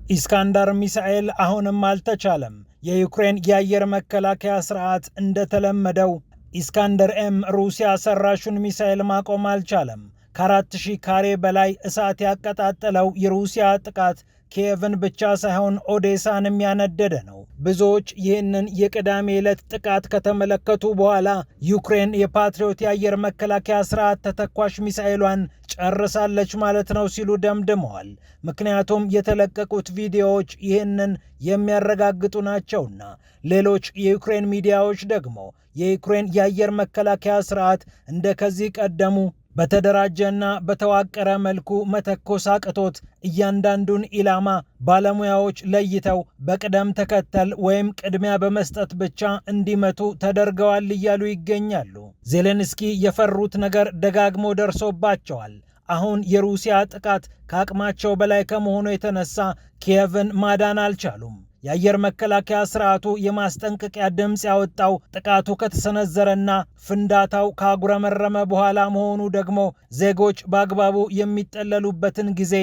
ኢስካንደር ሚሳኤል አሁንም አልተቻለም። የዩክሬን የአየር መከላከያ ስርዓት እንደተለመደው ኢስካንደር ኤም ሩሲያ ሰራሹን ሚሳኤል ማቆም አልቻለም። ከ4000 ካሬ በላይ እሳት ያቀጣጠለው የሩሲያ ጥቃት ኪየቭን ብቻ ሳይሆን ኦዴሳንም ያነደደ ነው። ብዙዎች ይህንን የቅዳሜ ዕለት ጥቃት ከተመለከቱ በኋላ ዩክሬን የፓትሪዮት የአየር መከላከያ ስርዓት ተተኳሽ ሚሳኤሏን ጨርሳለች ማለት ነው ሲሉ ደምድመዋል። ምክንያቱም የተለቀቁት ቪዲዮዎች ይህንን የሚያረጋግጡ ናቸውና። ሌሎች የዩክሬን ሚዲያዎች ደግሞ የዩክሬን የአየር መከላከያ ስርዓት እንደ ከዚህ ቀደሙ በተደራጀና በተዋቀረ መልኩ መተኮስ አቅቶት እያንዳንዱን ኢላማ ባለሙያዎች ለይተው በቅደም ተከተል ወይም ቅድሚያ በመስጠት ብቻ እንዲመቱ ተደርገዋል እያሉ ይገኛሉ። ዜሌንስኪ የፈሩት ነገር ደጋግሞ ደርሶባቸዋል። አሁን የሩሲያ ጥቃት ከአቅማቸው በላይ ከመሆኑ የተነሳ ኪየቭን ማዳን አልቻሉም። የአየር መከላከያ ስርዓቱ የማስጠንቀቂያ ድምፅ ያወጣው ጥቃቱ ከተሰነዘረና ፍንዳታው ካጉረመረመ በኋላ መሆኑ ደግሞ ዜጎች በአግባቡ የሚጠለሉበትን ጊዜ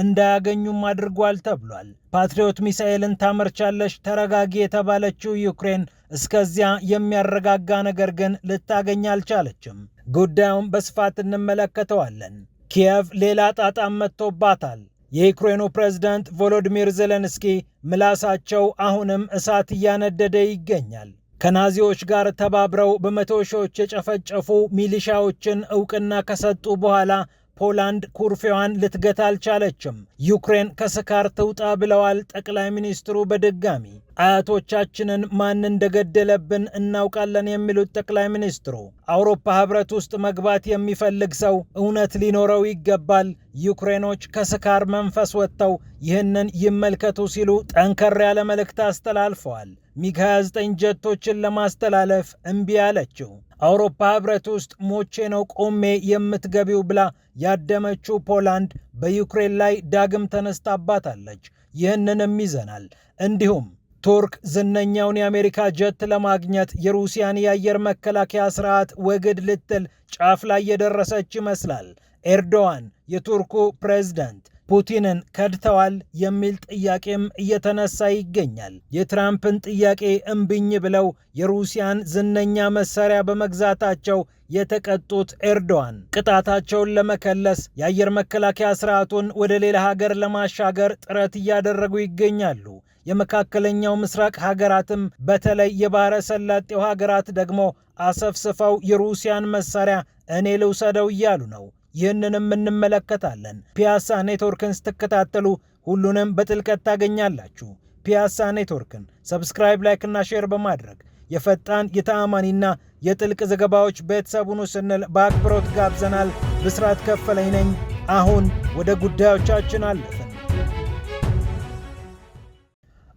እንዳያገኙም አድርጓል ተብሏል። ፓትሪዮት ሚሳኤልን ታመርቻለሽ ተረጋጊ የተባለችው ዩክሬን እስከዚያ የሚያረጋጋ ነገር ግን ልታገኝ አልቻለችም። ጉዳዩን በስፋት እንመለከተዋለን። ኪየቭ ሌላ ጣጣም መጥቶባታል። የዩክሬኑ ፕሬዝዳንት ቮሎዲሚር ዜሌንስኪ ምላሳቸው አሁንም እሳት እያነደደ ይገኛል። ከናዚዎች ጋር ተባብረው በመቶ ሺዎች የጨፈጨፉ ሚሊሻዎችን እውቅና ከሰጡ በኋላ ፖላንድ ኩርፊዋን ልትገታ አልቻለችም። ዩክሬን ከስካር ትውጣ ብለዋል ጠቅላይ ሚኒስትሩ በድጋሚ። አያቶቻችንን ማን እንደገደለብን እናውቃለን የሚሉት ጠቅላይ ሚኒስትሩ አውሮፓ ህብረት ውስጥ መግባት የሚፈልግ ሰው እውነት ሊኖረው ይገባል፣ ዩክሬኖች ከስካር መንፈስ ወጥተው ይህንን ይመልከቱ ሲሉ ጠንከር ያለ መልእክት አስተላልፈዋል። ሚግ 29 ጀቶችን ለማስተላለፍ እምቢ አለችው። አውሮፓ ህብረት ውስጥ ሞቼ ነው ቆሜ የምትገቢው ብላ ያደመችው ፖላንድ በዩክሬን ላይ ዳግም ተነስታባታለች። ይህንንም ይዘናል። እንዲሁም ቱርክ ዝነኛውን የአሜሪካ ጀት ለማግኘት የሩሲያን የአየር መከላከያ ስርዓት ወግድ ልትል ጫፍ ላይ የደረሰች ይመስላል። ኤርዶዋን የቱርኩ ፕሬዝዳንት ፑቲንን ከድተዋል የሚል ጥያቄም እየተነሳ ይገኛል። የትራምፕን ጥያቄ እምብኝ ብለው የሩሲያን ዝነኛ መሳሪያ በመግዛታቸው የተቀጡት ኤርዶዋን ቅጣታቸውን ለመከለስ የአየር መከላከያ ስርዓቱን ወደ ሌላ ሀገር ለማሻገር ጥረት እያደረጉ ይገኛሉ። የመካከለኛው ምስራቅ ሀገራትም በተለይ የባህረ ሰላጤው ሀገራት ደግሞ አሰፍስፈው የሩሲያን መሳሪያ እኔ ልውሰደው እያሉ ነው። ይህንንም እንመለከታለን። ፒያሳ ኔትወርክን ስትከታተሉ ሁሉንም በጥልቀት ታገኛላችሁ። ፒያሳ ኔትወርክን ሰብስክራይብ፣ ላይክ እና ሼር በማድረግ የፈጣን የተአማኒና የጥልቅ ዘገባዎች ቤተሰቡን ስንል በአክብሮት ጋብዘናል። ብስራት ከፈለኝ ነኝ። አሁን ወደ ጉዳዮቻችን አለፍን።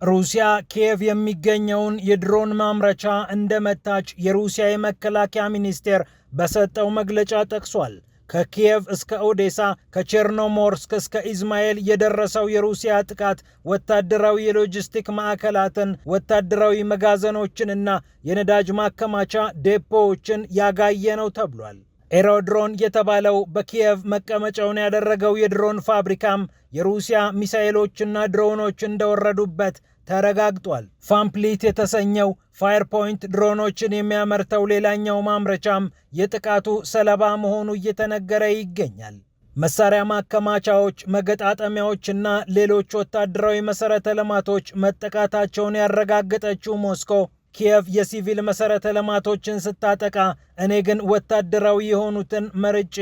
ሩሲያ ኪየቭ የሚገኘውን የድሮን ማምረቻ እንደመታች የሩሲያ የመከላከያ ሚኒስቴር በሰጠው መግለጫ ጠቅሷል። ከኪየቭ እስከ ኦዴሳ ከቼርኖሞርስክ እስከ ኢዝማኤል የደረሰው የሩሲያ ጥቃት ወታደራዊ የሎጂስቲክ ማዕከላትን፣ ወታደራዊ መጋዘኖችንና የነዳጅ ማከማቻ ዴፖዎችን ያጋየ ነው ተብሏል። ኤሮድሮን የተባለው በኪየቭ መቀመጫውን ያደረገው የድሮን ፋብሪካም የሩሲያ ሚሳኤሎችና ድሮኖች እንደወረዱበት ተረጋግጧል። ፋምፕሊት የተሰኘው ፋየርፖይንት ድሮኖችን የሚያመርተው ሌላኛው ማምረቻም የጥቃቱ ሰለባ መሆኑ እየተነገረ ይገኛል። መሳሪያ ማከማቻዎች፣ መገጣጠሚያዎችና ሌሎች ወታደራዊ መሰረተ ልማቶች መጠቃታቸውን ያረጋገጠችው ሞስኮ ኪየቭ የሲቪል መሰረተ ልማቶችን ስታጠቃ እኔ ግን ወታደራዊ የሆኑትን መርጬ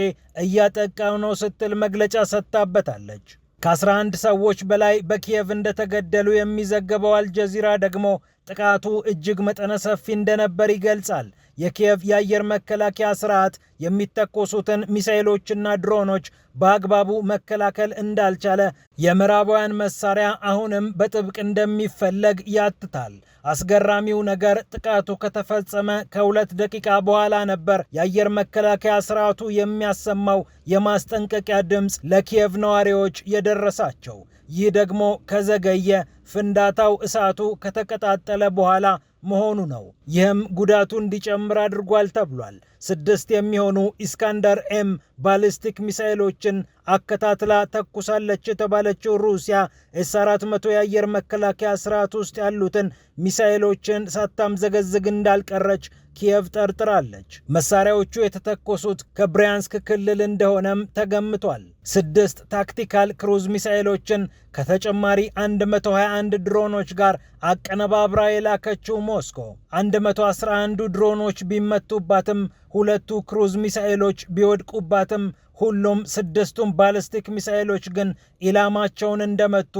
እያጠቃው ነው ስትል መግለጫ ሰጥታበታለች። ከ11 ሰዎች በላይ በኪየቭ እንደተገደሉ የሚዘገበው አልጀዚራ ደግሞ ጥቃቱ እጅግ መጠነ ሰፊ እንደነበር ይገልጻል። የኪየቭ የአየር መከላከያ ስርዓት የሚተኮሱትን ሚሳኤሎችና ድሮኖች በአግባቡ መከላከል እንዳልቻለ፣ የምዕራባውያን መሳሪያ አሁንም በጥብቅ እንደሚፈለግ ያትታል። አስገራሚው ነገር ጥቃቱ ከተፈጸመ ከ2 ደቂቃ በኋላ ነበር የአየር መከላከያ ስርዓቱ የሚያሰማው የማስጠንቀቂያ ድምፅ ለኪየቭ ነዋሪዎች የደረሳቸው። ይህ ደግሞ ከዘገየ ፍንዳታው እሳቱ ከተቀጣጠለ በኋላ መሆኑ ነው። ይህም ጉዳቱ እንዲጨምር አድርጓል ተብሏል። 6 የሚሆኑ ኢስካንደር ኤም ባሊስቲክ ሚሳኤሎችን አከታትላ ተኩሳለች የተባለችው ሩሲያ ኤስ-400 የአየር መከላከያ ስርዓት ውስጥ ያሉትን ሚሳኤሎችን ሳታምዘገዝግ እንዳልቀረች ኪየቭ ጠርጥራለች። መሳሪያዎቹ የተተኮሱት ከብሪያንስክ ክልል እንደሆነም ተገምቷል። 6 ታክቲካል ክሩዝ ሚሳኤሎችን ከተጨማሪ 121 ድሮኖች ጋር አቀነባብራ የላከችው ሞስኮ 111ዱ ድሮኖች ቢመቱባትም 2ቱ ክሩዝ ሚሳኤሎች ቢወድቁባትም ሁሉም 6ቱም ባሊስቲክ ሚሳኤሎች ግን ኢላማቸውን እንደመቱ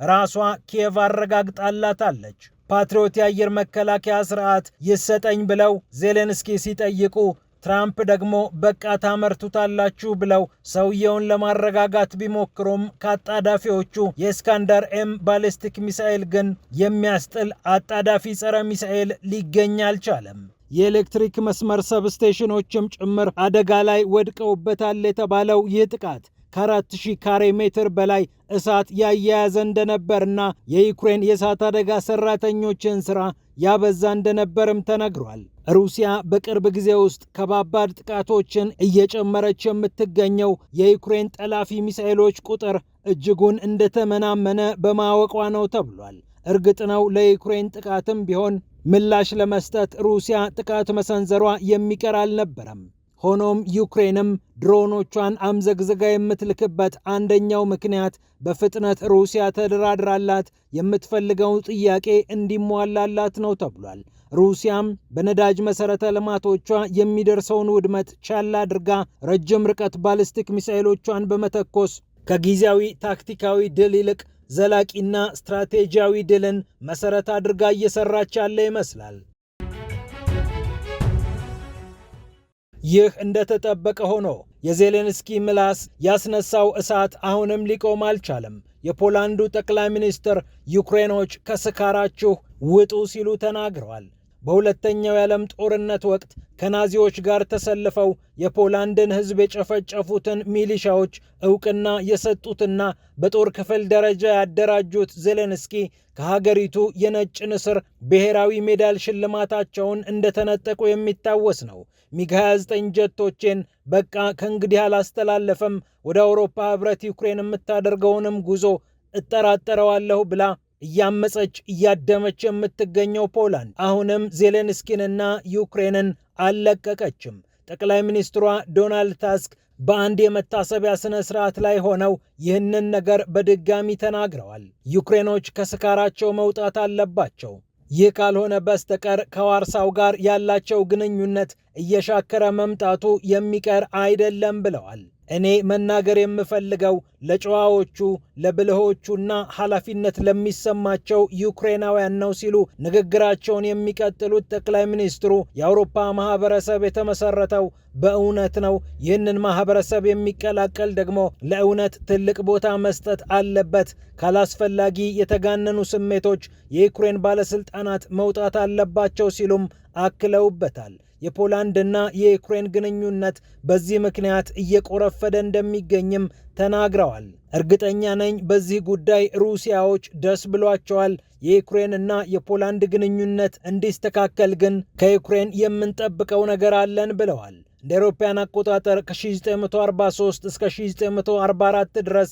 ራሷ ኪየቭ አረጋግጣላታለች። ፓትሪዮት የአየር መከላከያ ስርዓት ይሰጠኝ ብለው ዜሌንስኪ ሲጠይቁ ትራምፕ ደግሞ በቃ ታመርቱታላችሁ ብለው ሰውየውን ለማረጋጋት ቢሞክሩም ከአጣዳፊዎቹ የኢስካንደር ኤም ባሊስቲክ ሚሳኤል ግን የሚያስጥል አጣዳፊ ጸረ ሚሳኤል ሊገኝ አልቻለም። የኤሌክትሪክ መስመር ሰብስቴሽኖችም ጭምር አደጋ ላይ ወድቀውበታል የተባለው ይህ ጥቃት ከ4000 ካሬ ሜትር በላይ እሳት ያያያዘ እንደነበርና የዩክሬን የእሳት አደጋ ሰራተኞችን ሥራ ያበዛ እንደነበርም ተነግሯል። ሩሲያ በቅርብ ጊዜ ውስጥ ከባባድ ጥቃቶችን እየጨመረች የምትገኘው የዩክሬን ጠላፊ ሚሳኤሎች ቁጥር እጅጉን እንደተመናመነ በማወቋ ነው ተብሏል። እርግጥ ነው ለዩክሬን ጥቃትም ቢሆን ምላሽ ለመስጠት ሩሲያ ጥቃት መሰንዘሯ የሚቀር አልነበረም። ሆኖም ዩክሬንም ድሮኖቿን አምዘግዝጋ የምትልክበት አንደኛው ምክንያት በፍጥነት ሩሲያ ተደራድራላት የምትፈልገው ጥያቄ እንዲሟላላት ነው ተብሏል። ሩሲያም በነዳጅ መሰረተ ልማቶቿ የሚደርሰውን ውድመት ቻል አድርጋ ረጅም ርቀት ባሊስቲክ ሚሳኤሎቿን በመተኮስ ከጊዜያዊ ታክቲካዊ ድል ይልቅ ዘላቂና ስትራቴጂያዊ ድልን መሰረት አድርጋ እየሰራች ያለ ይመስላል። ይህ እንደተጠበቀ ሆኖ የዜሌንስኪ ምላስ ያስነሳው እሳት አሁንም ሊቆም አልቻለም። የፖላንዱ ጠቅላይ ሚኒስትር ዩክሬኖች ከስካራችሁ ውጡ ሲሉ ተናግረዋል። በሁለተኛው የዓለም ጦርነት ወቅት ከናዚዎች ጋር ተሰልፈው የፖላንድን ሕዝብ የጨፈጨፉትን ሚሊሻዎች ዕውቅና የሰጡትና በጦር ክፍል ደረጃ ያደራጁት ዜሌንስኪ ከሀገሪቱ የነጭ ንስር ብሔራዊ ሜዳል ሽልማታቸውን እንደተነጠቁ የሚታወስ ነው። ሚግ 29 ጀቶቼን በቃ ከእንግዲህ አላስተላለፈም፣ ወደ አውሮፓ ህብረት ዩክሬን የምታደርገውንም ጉዞ እጠራጠረዋለሁ ብላ እያመፀች እያደመች የምትገኘው ፖላንድ አሁንም ዜሌንስኪንና ዩክሬንን አልለቀቀችም። ጠቅላይ ሚኒስትሯ ዶናልድ ታስክ በአንድ የመታሰቢያ ስነ ስርዓት ላይ ሆነው ይህንን ነገር በድጋሚ ተናግረዋል። ዩክሬኖች ከስካራቸው መውጣት አለባቸው። ይህ ካልሆነ በስተቀር ከዋርሳው ጋር ያላቸው ግንኙነት እየሻከረ መምጣቱ የሚቀር አይደለም ብለዋል። እኔ መናገር የምፈልገው ለጨዋዎቹ ለብልሆቹና ኃላፊነት ለሚሰማቸው ዩክሬናውያን ነው ሲሉ ንግግራቸውን የሚቀጥሉት ጠቅላይ ሚኒስትሩ የአውሮፓ ማህበረሰብ የተመሰረተው በእውነት ነው። ይህንን ማህበረሰብ የሚቀላቀል ደግሞ ለእውነት ትልቅ ቦታ መስጠት አለበት። ካላስፈላጊ የተጋነኑ ስሜቶች የዩክሬን ባለስልጣናት መውጣት አለባቸው ሲሉም አክለውበታል። የፖላንድና የዩክሬን ግንኙነት በዚህ ምክንያት እየቆረፈደ እንደሚገኝም ተናግረዋል። እርግጠኛ ነኝ በዚህ ጉዳይ ሩሲያዎች ደስ ብሏቸዋል። የዩክሬንና የፖላንድ ግንኙነት እንዲስተካከል ግን ከዩክሬን የምንጠብቀው ነገር አለን ብለዋል። እንደ አውሮፓውያን አቆጣጠር ከ1943 እስከ 1944 ድረስ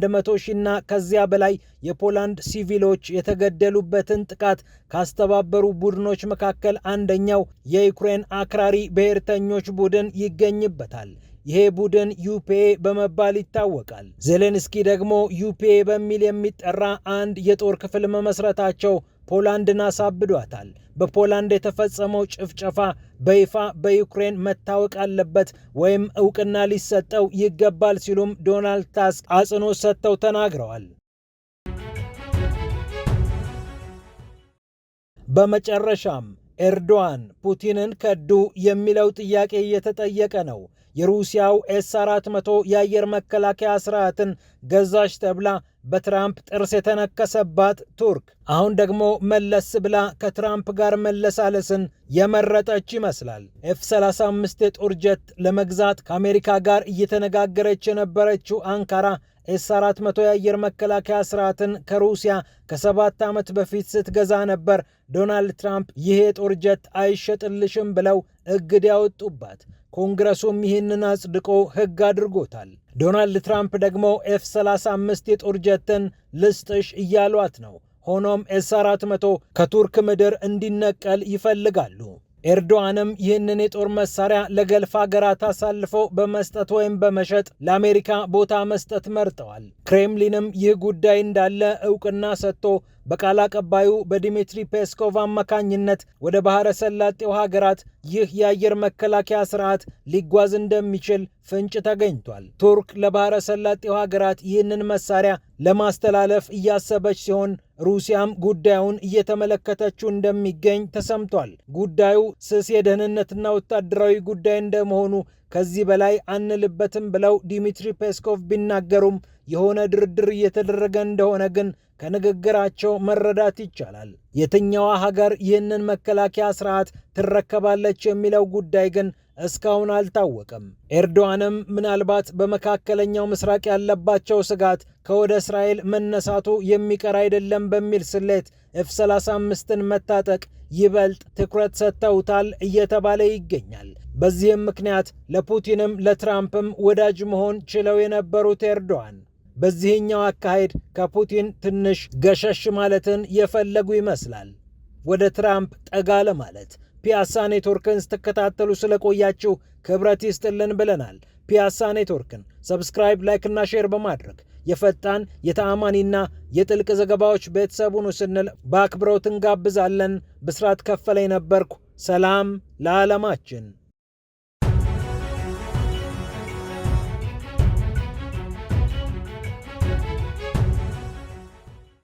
100 ሺና ከዚያ በላይ የፖላንድ ሲቪሎች የተገደሉበትን ጥቃት ካስተባበሩ ቡድኖች መካከል አንደኛው የዩክሬን አክራሪ ብሔርተኞች ቡድን ይገኝበታል። ይሄ ቡድን ዩፒኤ በመባል ይታወቃል። ዜሌንስኪ ደግሞ ዩፒኤ በሚል የሚጠራ አንድ የጦር ክፍል መመስረታቸው ፖላንድን አሳብዷታል። በፖላንድ የተፈጸመው ጭፍጨፋ በይፋ በዩክሬን መታወቅ አለበት ወይም ዕውቅና ሊሰጠው ይገባል ሲሉም ዶናልድ ታስክ አጽንኦት ሰጥተው ተናግረዋል። በመጨረሻም ኤርዶዋን ፑቲንን ከዱ የሚለው ጥያቄ እየተጠየቀ ነው። የሩሲያው ኤስ-400 የአየር መከላከያ ስርዓትን ገዛች ተብላ በትራምፕ ጥርስ የተነከሰባት ቱርክ አሁን ደግሞ መለስ ብላ ከትራምፕ ጋር መለሳለስን የመረጠች ይመስላል። ኤፍ-35 የጦር ጀት ለመግዛት ከአሜሪካ ጋር እየተነጋገረች የነበረችው አንካራ ኤስ-400 የአየር መከላከያ ስርዓትን ከሩሲያ ከ7 ዓመት በፊት ስትገዛ ነበር ዶናልድ ትራምፕ ይሄ የጦር ጀት አይሸጥልሽም ብለው እግድ ያወጡባት። ኮንግረሱም ይህንን አጽድቆ ሕግ አድርጎታል። ዶናልድ ትራምፕ ደግሞ ኤፍ-35 የጦር ጀትን ልስጥሽ እያሏት ነው። ሆኖም ኤስ-400 ከቱርክ ምድር እንዲነቀል ይፈልጋሉ። ኤርዶዋንም ይህንን የጦር መሳሪያ ለገልፍ ሀገራት አሳልፈው በመስጠት ወይም በመሸጥ ለአሜሪካ ቦታ መስጠት መርጠዋል። ክሬምሊንም ይህ ጉዳይ እንዳለ እውቅና ሰጥቶ በቃል አቀባዩ በዲሚትሪ ፔስኮቭ አማካኝነት ወደ ባህረ ሰላጤው ሀገራት ይህ የአየር መከላከያ ስርዓት ሊጓዝ እንደሚችል ፍንጭ ተገኝቷል። ቱርክ ለባህረ ሰላጤው ሀገራት ይህንን መሳሪያ ለማስተላለፍ እያሰበች ሲሆን ሩሲያም ጉዳዩን እየተመለከተችው እንደሚገኝ ተሰምቷል። ጉዳዩ ስስ የደህንነትና ወታደራዊ ጉዳይ እንደመሆኑ ከዚህ በላይ አንልበትም ብለው ዲሚትሪ ፔስኮቭ ቢናገሩም የሆነ ድርድር እየተደረገ እንደሆነ ግን ከንግግራቸው መረዳት ይቻላል። የትኛዋ ሀገር ይህንን መከላከያ ስርዓት ትረከባለች የሚለው ጉዳይ ግን እስካሁን አልታወቀም። ኤርዶዋንም ምናልባት በመካከለኛው ምስራቅ ያለባቸው ስጋት ከወደ እስራኤል መነሳቱ የሚቀር አይደለም በሚል ስሌት ኤፍ-35ን መታጠቅ ይበልጥ ትኩረት ሰጥተውታል እየተባለ ይገኛል። በዚህም ምክንያት ለፑቲንም ለትራምፕም ወዳጅ መሆን ችለው የነበሩት ኤርዶዋን በዚህኛው አካሄድ ከፑቲን ትንሽ ገሸሽ ማለትን የፈለጉ ይመስላል። ወደ ትራምፕ ጠጋ ለማለት ፒያሳ ኔትወርክን ስትከታተሉ ስለቆያችሁ ክብረት ይስጥልን ብለናል። ፒያሳ ኔትወርክን ሰብስክራይብ፣ ላይክ እና ሼር በማድረግ የፈጣን የተአማኒና የጥልቅ ዘገባዎች ቤተሰቡን ስንል በአክብሮት እንጋብዛለን። ብስራት ከፈለኝ ነበርኩ። ሰላም ለዓለማችን።